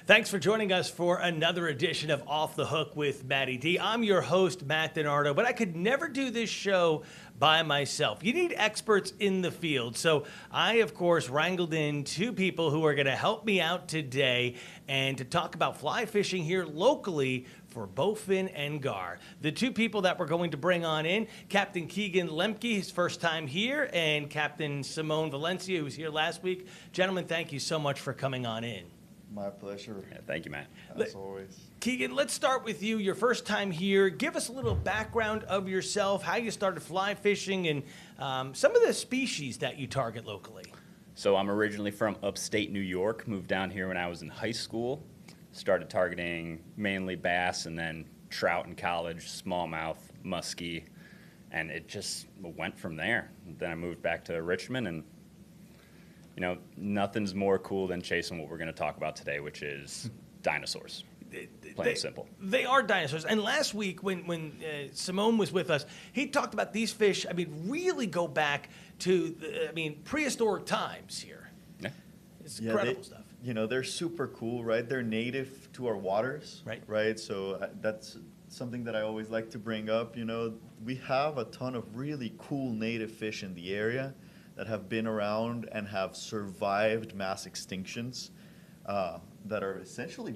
Thanks for joining us for another edition of Off the Hook with Matty D. I'm your host, Matt DiNardo, but I could never do this show by myself. You need experts in the field. So I, of course, wrangled in two people who are going to help me out today and to talk about fly fishing here locally for bowfin and gar. The two people that we're going to bring on in, Captain Keegan Lemke, his first time here, and Captain Simone Valencia, who was here last week. Gentlemen, thank you so much for coming on in. My pleasure. Yeah, thank you, Matt. As always. Keegan, let's start with you. Your first time here. Give us a little background of yourself, how you started fly fishing, and some of the species that you target locally. So I'm originally from upstate New York, moved down here when I was in high school, started targeting mainly bass and then trout in college, smallmouth, muskie, and it just went from there. Then I moved back to Richmond, and you know, nothing's more cool than chasing what we're going to talk about today, which is dinosaurs. Plain and simple. They are dinosaurs. And last week when Simone was with us, he talked about these fish, really go back to, prehistoric times here. Yeah. It's incredible stuff. You know, they're super cool, right? They're native to our waters, right? So that's something that I always like to bring up. You know, we have a ton of really cool native fish in the area that have been around and have survived mass extinctions that are essentially,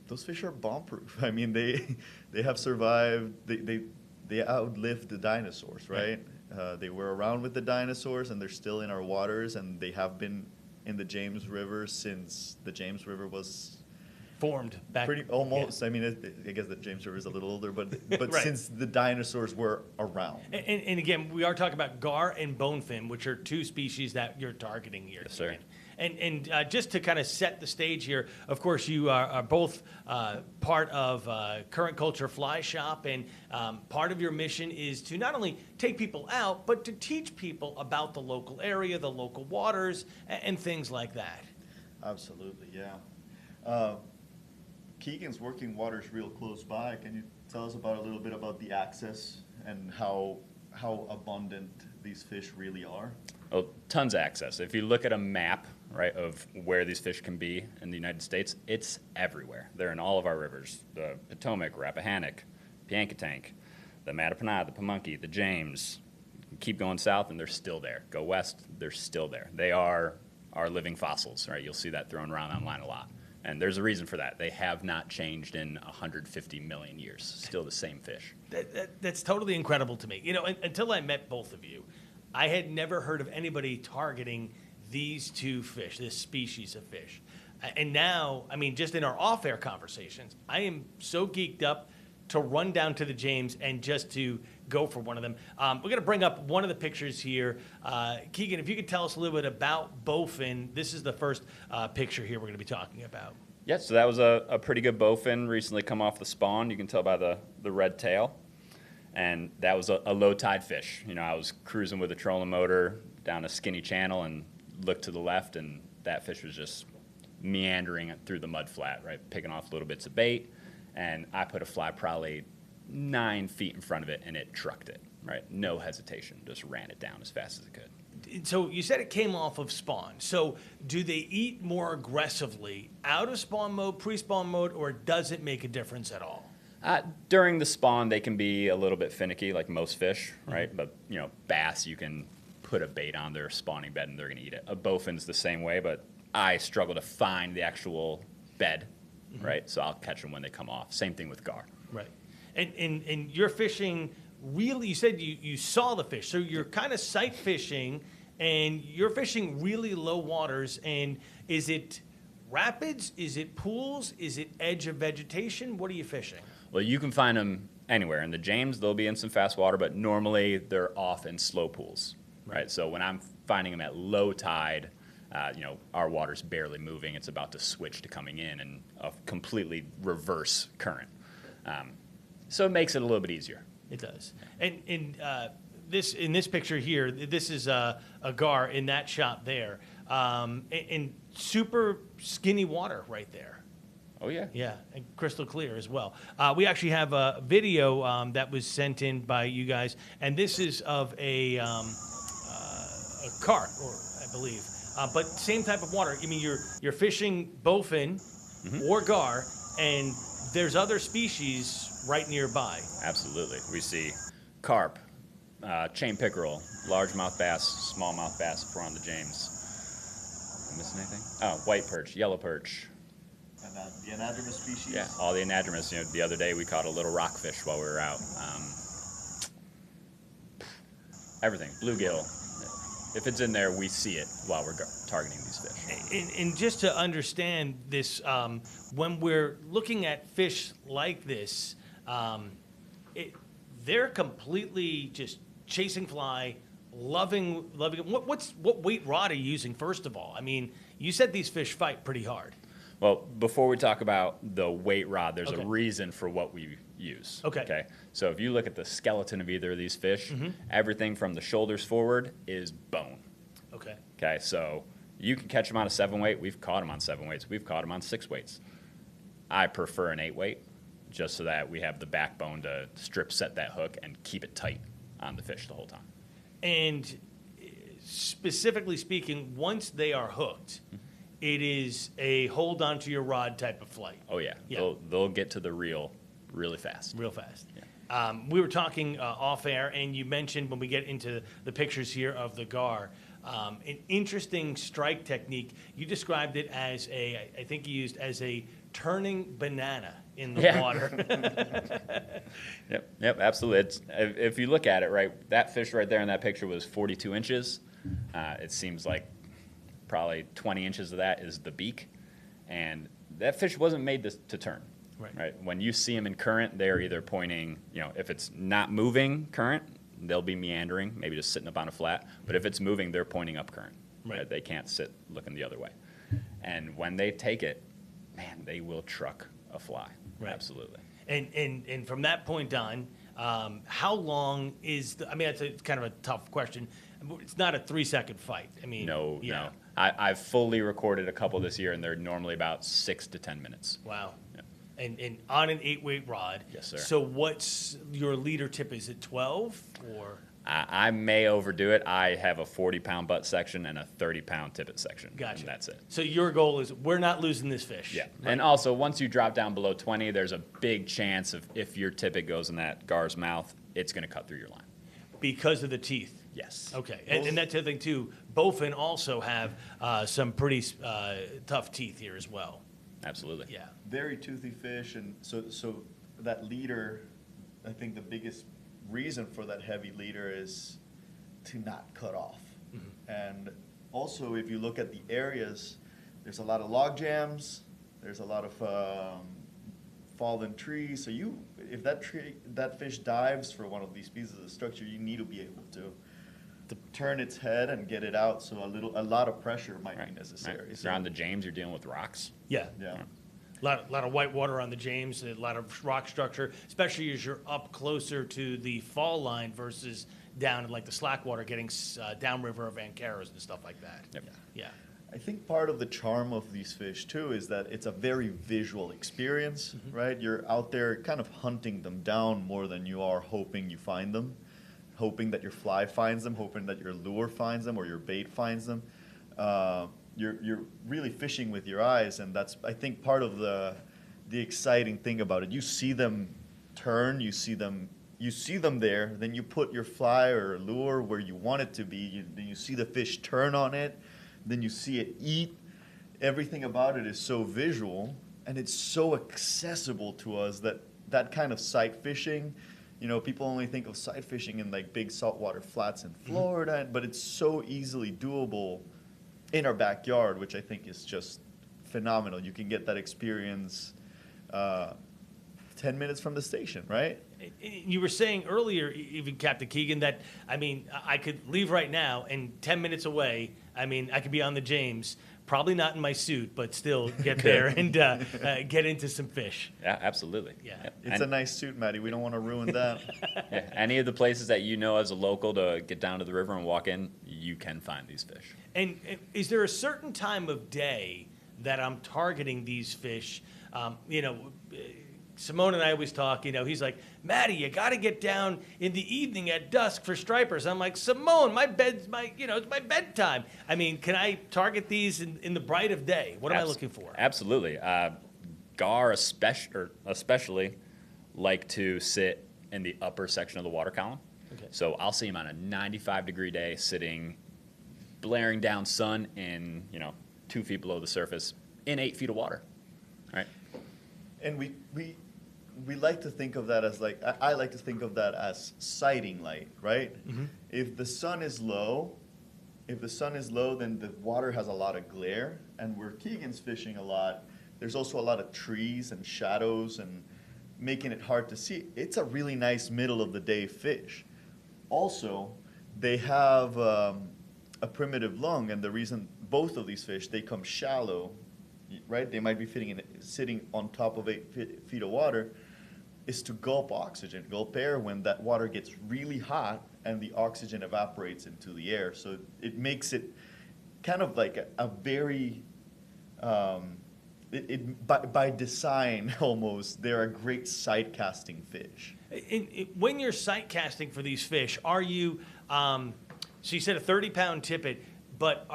those fish are bomb-proof. I mean, they have survived, they outlived the dinosaurs, right? They were around with the dinosaurs, and they're still in our waters, and they have been in the James River since the James River was formed back. Pretty almost. Yeah. I mean, I guess the James River is a little older, but right. Since the dinosaurs were around. And again, we are talking about gar and bonefin, which are two species that you're targeting here. Yes, sir. And just to kind of set the stage here, of course, you are both part of Current Culture Fly Shop, and part of your mission is to not only take people out, but to teach people about the local area, the local waters, and things like that. Absolutely, yeah. Keegan's working waters real close by. Can you tell us about a little bit about the access and how abundant these fish really are? Oh, tons of access. If you look at a map, right, of where these fish can be in the United States, it's everywhere. They're in all of our rivers: the Potomac, Rappahannock, Piankatank, the Mattapony, the Pamunkey, the James. Keep going south, and they're still there. Go west, they're still there. They are living fossils, right? You'll see that thrown around online a lot. And there's a reason for that. They have not changed in 150 million years. Still the same fish. That's totally incredible to me. You know, until I met both of you, I had never heard of anybody targeting these two fish, this species of fish. And now, just in our off-air conversations, I am so geeked up to run down to the James and just to go for one of them. We're going to bring up one of the pictures here. Keegan, if you could tell us a little bit about bowfin. This is the first picture here we're going to be talking about. Yeah, so that was a pretty good bowfin, recently come off the spawn. You can tell by the red tail. And that was a low tide fish. You know, I was cruising with a trolling motor down a skinny channel and looked to the left, and that fish was just meandering through the mud flat, right, picking off little bits of bait. And I put a fly probably 9 feet in front of it, and it trucked it, right? No hesitation, just ran it down as fast as it could. So you said it came off of spawn. So do they eat more aggressively out of spawn mode, pre-spawn mode, or does it make a difference at all? During the spawn, they can be a little bit finicky, like most fish, right? Mm-hmm. But, you know, bass, you can put a bait on their spawning bed, and they're going to eat it. A bowfin's the same way, but I struggle to find the actual bed. Mm-hmm. Right, so I'll catch them when they come off. Same thing with gar. Right, and you're fishing really. You said you saw the fish, so you're kind of sight fishing, and you're fishing really low waters. And is it rapids? Is it pools? Is it edge of vegetation? What are you fishing? Well, you can find them anywhere. In the James, they'll be in some fast water, but normally they're off in slow pools. Right, so when I'm finding them at low tide. Our water's barely moving. It's about to switch to coming in and a completely reverse current. So it makes it a little bit easier. It does. And in this picture here, this is a gar in that shot there, and super skinny water right there. Oh, yeah. Yeah, and crystal clear as well. We actually have a video that was sent in by you guys, and this is of a carp, or I believe. But same type of water. I mean, you're fishing bowfin, or gar, and there's other species right nearby. Absolutely. We see carp, chain pickerel, largemouth bass, smallmouth bass if we're on the James. Am I missing anything? Oh, white perch, yellow perch. And the anadromous species. Yeah, all the anadromous. You know, the other day we caught a little rockfish while we were out. Everything, bluegill. If it's in there, we see it while we're targeting these fish. And just to understand this, when we're looking at fish like this, they're completely just chasing fly, loving it. What weight rod are you using, first of all? I mean, you said these fish fight pretty hard. Well, before we talk about the weight rod, there's a reason for what we use. Okay. So if you look at the skeleton of either of these fish, everything from the shoulders forward is bone. Okay. So you can catch them on a 7-weight. We've caught them on 7 weights. We've caught them on 6 weights. I prefer an 8-weight just so that we have the backbone to strip set that hook and keep it tight on the fish the whole time. And specifically speaking, once they are hooked, it is a hold onto your rod type of flight. Oh, yeah. They'll get to the reel really fast. Real fast. Yeah. We were talking off air, and you mentioned when we get into the pictures here of the gar, an interesting strike technique. You described it as I think you used as a turning banana in the water. Yep, absolutely. If you look at it, right, that fish right there in that picture was 42 inches. It seems like probably 20 inches of that is the beak, and that fish wasn't made to turn. Right. When you see them in current, they're either pointing, if it's not moving current, they'll be meandering, maybe just sitting up on a flat. But if it's moving, they're pointing up current. Right? They can't sit looking the other way. And when they take it, man, they will truck a fly. Right. Absolutely. And from that point on, how long is it's kind of a tough question. It's not a 3-second fight. No. I've fully recorded a couple this year, and they're normally about 6 to 10 minutes. Wow. Yeah. And on an 8-weight rod. Yes, sir. So what's your leader tip? Is it 12 or? I may overdo it. I have a 40-pound butt section and a 30-pound tippet section. Gotcha. And that's it. So your goal is we're not losing this fish. Yeah. Right? And also, once you drop down below 20, there's a big chance of if your tippet goes in that gar's mouth, it's going to cut through your line. Because of the teeth? Yes. Okay. And that's the other thing, too. Bowfin also have some pretty tough teeth here as well. Absolutely. Yeah. Very toothy fish, and so that leader, I think the biggest reason for that heavy leader is to not cut off. And also, if you look at the areas, there's a lot of log jams, there's a lot of fallen trees. So if that fish dives for one of these pieces of structure, you need to be able to turn its head and get it out. So a lot of pressure might be necessary. Right. If you're on the James, you're dealing with rocks. Yeah. Yeah. A lot of white water on the James, a lot of rock structure, especially as you're up closer to the fall line versus down in like the slack water, getting downriver of Ancaras and stuff like that. Yep. Yeah. I think part of the charm of these fish too is that it's a very visual experience, right? You're out there kind of hunting them down more than you are hoping you find them, hoping that your fly finds them, hoping that your lure finds them or your bait finds them. You're really fishing with your eyes, and that's, I think, part of the exciting thing about it. You see them turn, you see them there, then you put your fly or lure where you want it to be, then you see the fish turn on it, then you see it eat. Everything about it is so visual, and it's so accessible to us that kind of sight fishing, people only think of sight fishing in like big saltwater flats in Florida, but it's so easily doable in our backyard, which I think is just phenomenal. You can get that experience 10 minutes from the station, right? You were saying earlier, even Captain Keegan, that, I could leave right now and 10 minutes away, I could be on the James, probably not in my suit, but still get there and get into some fish. Yeah, absolutely. Yeah. It's a nice suit, Matty. We don't want to ruin that. Yeah. Any of the places that you know as a local to get down to the river and walk in, you can find these fish. And is there a certain time of day that I'm targeting these fish? Simone and I always talk, he's like, Matty, you got to get down in the evening at dusk for stripers. I'm like, Simone, it's my bedtime. Can I target these in the bright of day? What am I looking for? Absolutely. gar especially like to sit in the upper section of the water column. Okay. So I'll see them on a 95-degree day sitting, blaring down sun in, 2 feet below the surface in 8 feet of water, right? And we like to think of that as like, I like to think of that as sighting light, right? Mm-hmm. If the sun is low, then the water has a lot of glare, and where Keegan's fishing a lot, there's also a lot of trees and shadows and making it hard to see. It's a really nice middle of the day fish. Also, they have a primitive lung, and the reason both of these fish, they come shallow, right? They might be sitting on top of 8 feet of water, is to gulp oxygen, gulp air when that water gets really hot and the oxygen evaporates into the air. So it makes it kind of like a very, by design almost, they're a great sight casting fish. When you're sight casting for these fish, are you, so you said a 30-pound tippet, but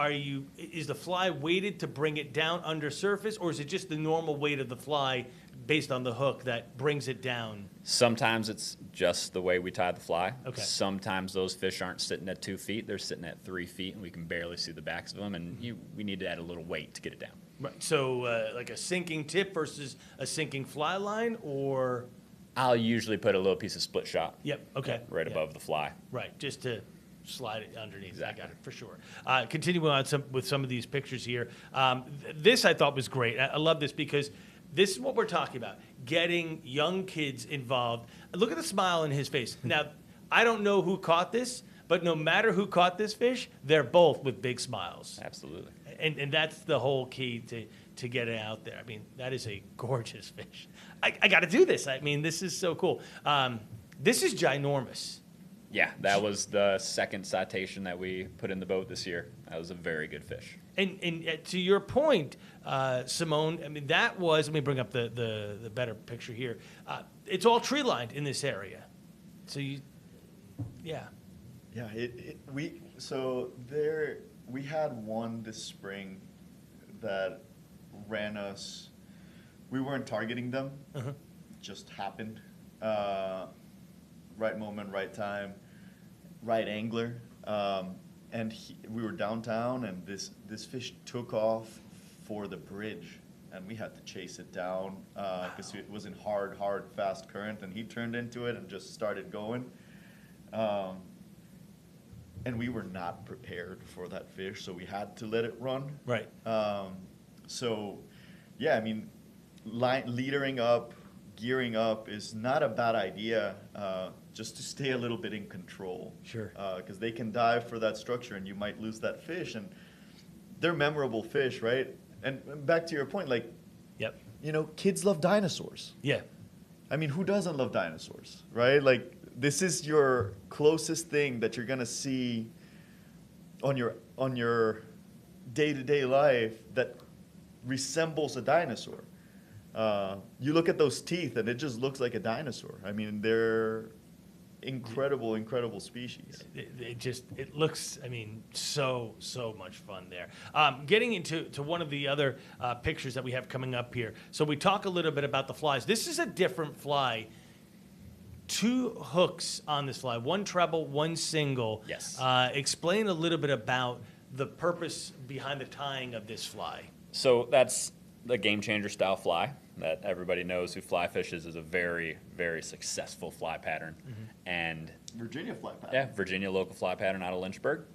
is the fly weighted to bring it down under surface, or is it just the normal weight of the fly based on the hook that brings it down? Sometimes it's just the way we tie the fly. Okay. Sometimes those fish aren't sitting at 2 feet; they're sitting at 3 feet, and we can barely see the backs of them. And we need to add a little weight to get it down. Right. So, like a sinking tip versus a sinking fly line, or? I'll usually put a little piece of split shot. Yep. Okay. Right Yep. above the fly. Right. Just to slide it underneath. Exactly. I got it for sure. Continuing on with some of these pictures here. This I thought was great. I love this because this is what we're talking about, getting young kids involved. Look at the smile on his face. Now, I don't know who caught this, but no matter who caught this fish, they're both with big smiles. Absolutely. And that's the whole key to get it out there. I mean, that is a gorgeous fish. I got to do this. I mean, this is so cool. This is ginormous. Yeah, that was the second citation that we put in the boat this year. That was a very good fish. And to your point, Simone, I mean, that was, let me bring up the better picture here. It's all tree lined in this area. So yeah. Yeah, we had one this spring that ran us. We weren't targeting them. Uh-huh. Just happened. Right moment, right time, right angler. And we were downtown, and this fish took off for the bridge, and we had to chase it down because it was in hard, fast current, and he turned into it and just started going. And we were not prepared for that fish, so we had to let it run. Right. So, yeah, I mean, leadering up, gearing up is not a bad idea, just to stay a little bit in control. Sure. Because they can dive for that structure, and you might lose that fish, and they're memorable fish, right? And back to your point, like, Yep. Kids love dinosaurs. Yeah. I mean, who doesn't love dinosaurs, right? Like, this is your closest thing that you're gonna see on your day-to-day life that resembles a dinosaur. You look at those teeth, and it just looks like a dinosaur. I mean, they're incredible species. It looks, I mean, so much fun there. Getting into one of the other pictures that we have coming up here. So we talk a little bit about the flies. This is a different fly. 2 hooks on this fly, 1 treble, 1 single. Yes. Explain a little bit about the purpose behind the tying of this fly. So that's the game changer style fly that everybody knows who fly fishes is a very, very successful fly pattern. Mm-hmm. And Virginia fly pattern. Yeah, Virginia local fly pattern out of Lynchburg.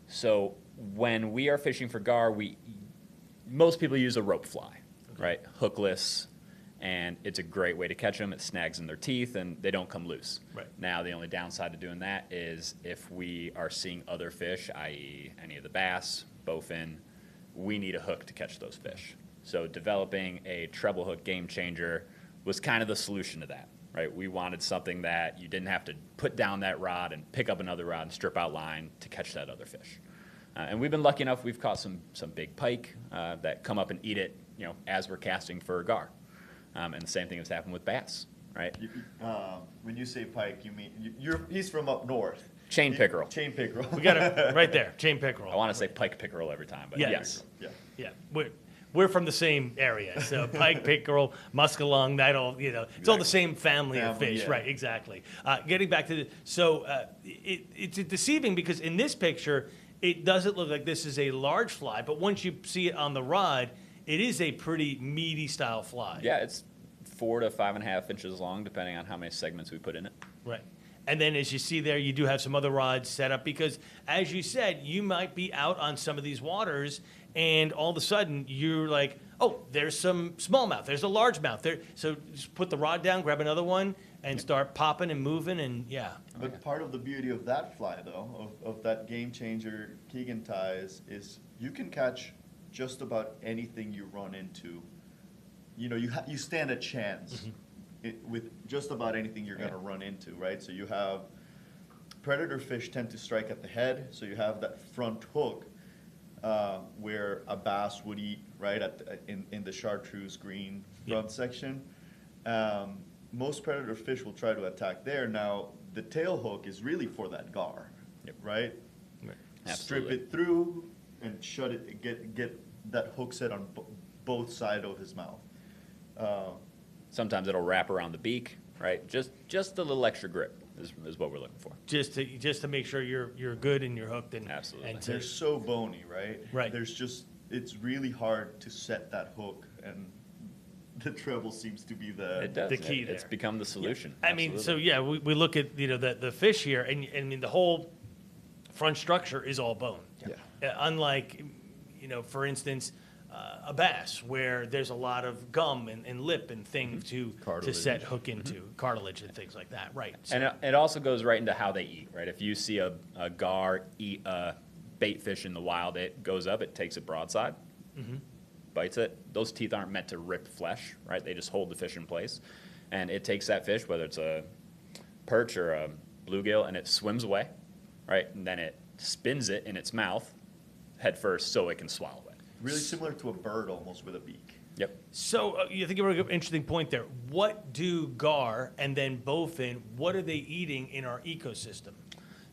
So when we are fishing for gar, most people use a rope fly, right? Hookless, and it's a great way to catch them. It snags in their teeth, and they don't come loose. Right. Now, the only downside to doing that is if we are seeing other fish, i.e. any of the bass, bowfin, we need a hook to catch those fish. So developing a treble hook game changer was kind of the solution to that, right? We wanted something that you didn't have to put down that rod and pick up another rod and strip out line to catch that other fish. And we've been lucky enough, we've caught some big pike that come up and eat it, as we're casting for gar. And the same thing has happened with bass, right? When you say pike, you mean he's from up north. Chain pickerel. Chain pickerel. We got it right there, chain pickerel. I want to say pike pickerel every time, but yes. Yeah. Yeah. we're from the same area. So pike, pickerel, muskellunge, that all, it's all the same family of fish. Yeah. Right, exactly. Getting back to it's deceiving because in this picture, it doesn't look like this is a large fly, but once you see it on the rod, it is a pretty meaty style fly. Yeah, it's 4 to 5.5 inches long, depending on how many segments we put in it. Right. And then as you see there, you do have some other rods set up because, as you said, you might be out on some of these waters and all of a sudden you're like, oh, there's some smallmouth, there's a largemouth there. So just put the rod down, grab another one, and start popping and moving, and yeah. But part of the beauty of that fly, though, of that game changer Keegan ties, is you can catch just about anything you run into. You stand a chance with just about anything you're going to run into, right? So you have predator fish tend to strike at the head, so you have that front hook where a bass would eat, right, in the chartreuse green front section. Most predator fish will try to attack there. Now, the tail hook is really for that gar, right? Strip it through and shut it, get that hook set on both sides of his mouth. Sometimes it'll wrap around the beak, right? Just a little extra grip is what we're looking for. Just to make sure you're good and you're hooked. And Absolutely. And They're so bony, right? Right. It's really hard to set that hook, and the treble seems to be It does. the key It's there. become the solution. I mean, so yeah, we look at the fish here, and I mean the whole front structure is all bone. Unlike for instance, a bass where there's a lot of gum and lip and things to set hook into cartilage and things like that. Right. So, And it also goes right into how they eat, right? If you see a gar eat a bait fish in the wild, it goes up, it takes it broadside, bites it. Those teeth aren't meant to rip flesh, right? They just hold the fish in place. And it takes that fish, whether it's a perch or a bluegill, and it swims away, right? And then it spins it in its mouth head first so it can swallow it. really similar to a bird almost with a beak. Yep. So you think you brought up an interesting point there. What do gar and then bowfin, what are they eating in our ecosystem?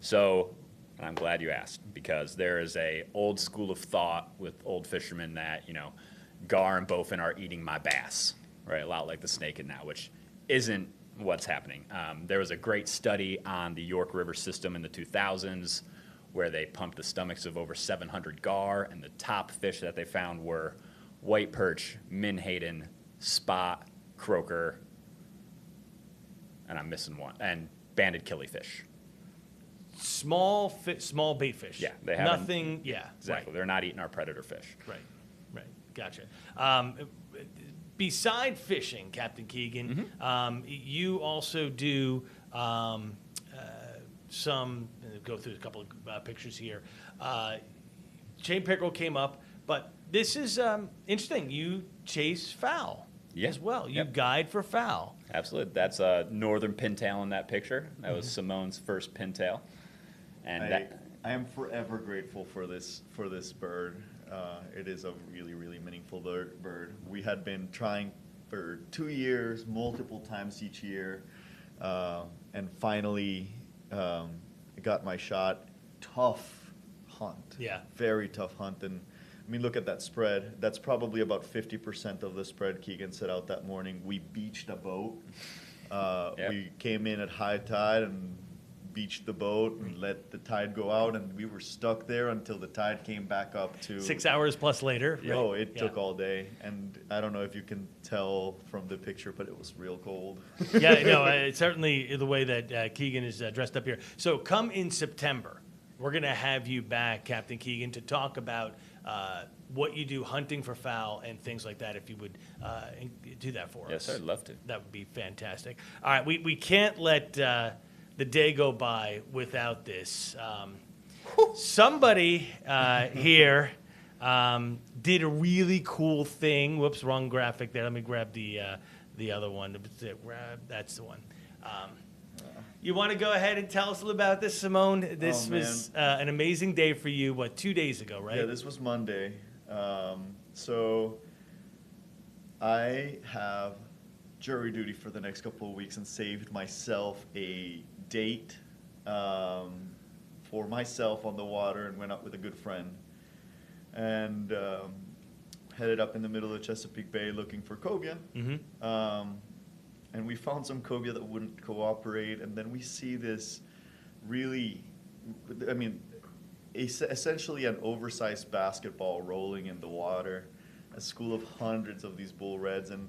So, and I'm glad you asked, because there is a old school of thought with old fishermen that, gar and bowfin are eating my bass, right? A lot like the snake in that, which isn't what's happening. There was a great study on the York River system in the 2000s where they pumped the stomachs of over 700 gar, and the top fish that they found were white perch, menhaden, spot, croaker, and I'm missing one, and banded killifish. Small bait fish. Yeah, they haven't. Nothing. Yeah, Exactly. Right. They're not eating our predator fish. Right. Gotcha. Beside fishing, Captain Keegan, you also do some. Go through a couple of pictures here. Chain pickerel came up, but this is interesting. You chase fowl as well. You guide for fowl. Absolutely. That's a northern pintail in that picture. That was Simone's first pintail. And I am forever grateful for this bird. It is a really, really meaningful bird. We had been trying for 2 years, multiple times each year, and finally got my shot. Tough hunt. Yeah. Very tough hunt. And I mean, look at that spread. That's probably about 50% of the spread Keegan set out that morning. We beached a boat. We came in at high tide and beached the boat and let the tide go out, and we were stuck there until the tide came back up to 6 hours plus later. Oh, it took all day, and I don't know if you can tell from the picture, but it was real cold. Yeah, no, it's certainly the way that Keegan is dressed up here. So come in September, we're going to have you back, Captain Keegan, to talk about what you do hunting for fowl and things like that, if you would do that for us. Yes, I'd love to. That would be fantastic. All right, we can't let the day go by without this. Somebody here did a really cool thing. Whoops, wrong graphic there. Let me grab the other one. That's the one. You want to go ahead and tell us a little about this, Simone? This was an amazing day for you, 2 days ago, right? Yeah, this was Monday. So I have jury duty for the next couple of weeks and saved myself a date for myself on the water and went out with a good friend. And headed up in the middle of Chesapeake Bay looking for cobia. And we found some cobia that wouldn't cooperate. And then we see this really, I mean, essentially an oversized basketball rolling in the water, a school of hundreds of these bull reds. And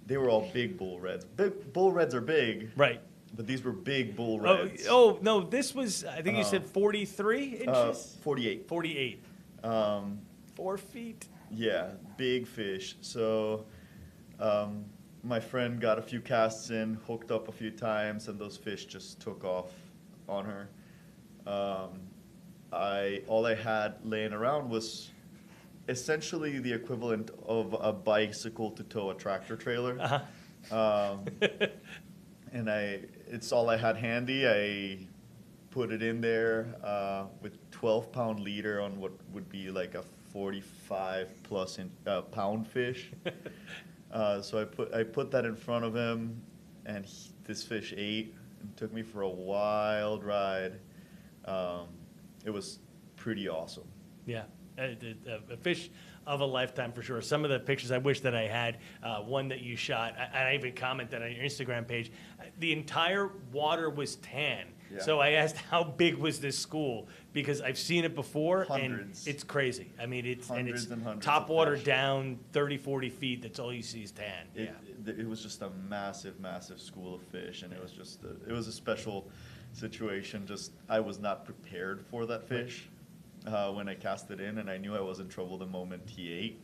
they were all big bull reds. Big bull reds are big. Right. But these were big bull reds. Oh no, this was, I think you said 43 inches? 48. 48. 4 feet. Yeah, big fish. So my friend got a few casts in, hooked up a few times, and those fish just took off on her. All I had laying around was essentially the equivalent of a bicycle to tow a tractor trailer. And it's all I had handy. I put it in there with 12-pound leader on what would be like a 45-plus pound fish. So I put that in front of him, and this fish ate and took me for a wild ride. It was pretty awesome. Yeah, a fish of a lifetime for sure. Some of the pictures I wish that I had, one that you shot, I even commented on your Instagram page, the entire water was tan. Yeah. So I asked how big was this school, because I've seen it before. Hundreds. And it's crazy. I mean, it's hundreds top water down 30, 40 feet. That's all you see is tan. It was just a massive, massive school of fish, and it was just it was a special situation. Just I was not prepared for that fish when I cast it in, and I knew I was in trouble the moment he ate.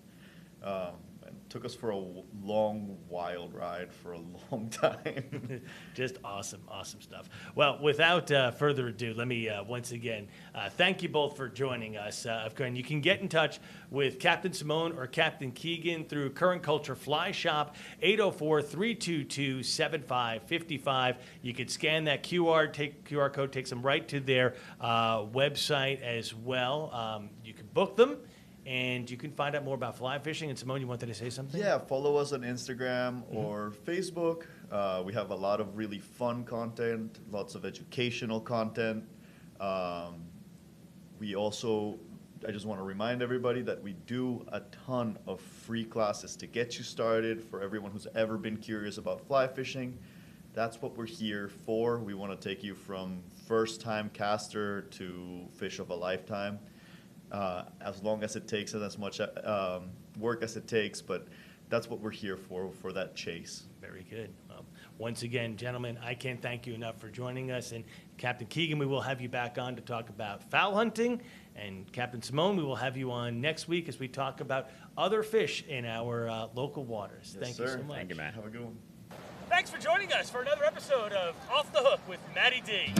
And took us for a long, wild ride for a long time. Just awesome, awesome stuff. Well, without further ado, let me once again thank you both for joining us. And you can get in touch with Captain Simone or Captain Keegan through Current Culture Fly Shop, 804-322-7555. You can scan that QR code, takes them right to their website as well. You can book them. And you can find out more about fly fishing. And Simone, you wanted to say something? Yeah, follow us on Instagram or Facebook. We have a lot of really fun content, lots of educational content. We also, I just want to remind everybody that we do a ton of free classes to get you started for everyone who's ever been curious about fly fishing. That's what we're here for. We want to take you from first-time caster to fish of a lifetime. As long as it takes and as much work as it takes, but that's what we're here for that chase. Very good. Once again, gentlemen, I can't thank you enough for joining us. And Captain Keegan, we will have you back on to talk about fowl hunting. And Captain Simone, we will have you on next week as we talk about other fish in our local waters. Yes, Thank sir. you so much. Thank you, Matt. Have a good one. Thanks for joining us for another episode of Off the Hook with Matty D.